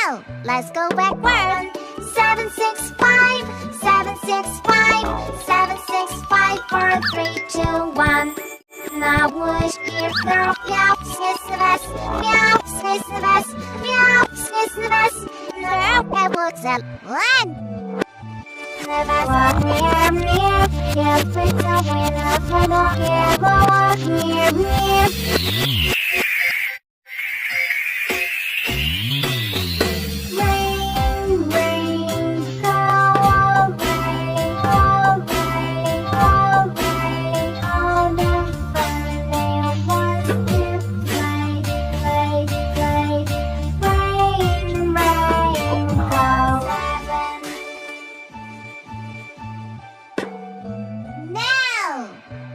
Now, let's go backward. 7, 6, 5, 7, 6, 5, 7, 6, 5, 4, 3, 2, 1. Now push here, girl, meow, sniss the best, meow, sniss the best, meow, sniss the best. Now I looks at 1. Near, near, yes, it's a winner for the hero, near.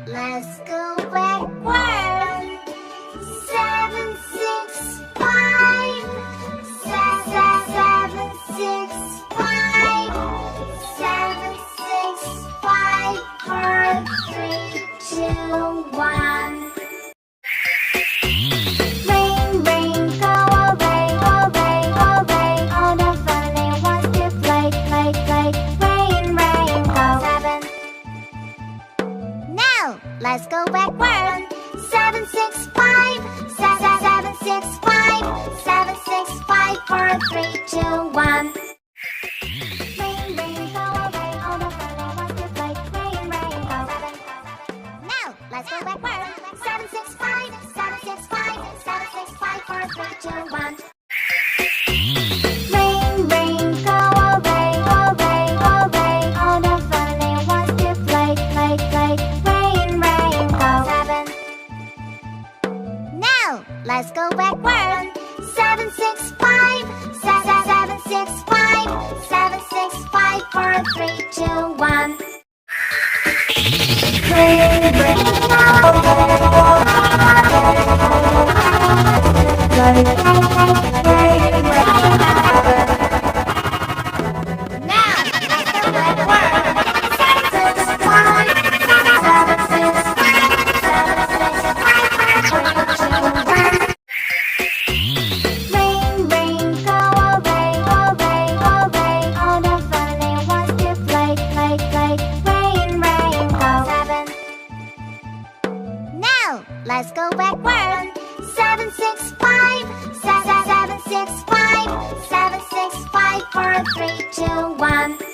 Let's go backward. 7, 6, 5, 7, 6, 5, 7, 6, 5, 4, 3, 2, 1. Rain, rain, go away, away, away. All the funny wants to play, play, play. Rain, rain, go. 7. Now, let's go backward. 7, 6, 5, 7, 6, 5, 7, 6, 5, 4, 3, 2, 1. Rain, rain, go away. All the funny wants to play. Rain, rain, go. 7. Now, let's go backward. 7, 6, 5, 7, 6, 5, 7, 6, 5, 4, 3, 2, 1. Rain, rain, go away, away, away. All the funny wants to play, play, play. Rain, rain, go. 7. Now, let's go backward. 7, 6, 5, 7, 6, 5, 7, 6, 5, 4, 3, 2, 1. Rain, rain, let's go backward. 7, 6, 5, 7, 6, 5, 7, 6, 5, 4, 3, 2, 1.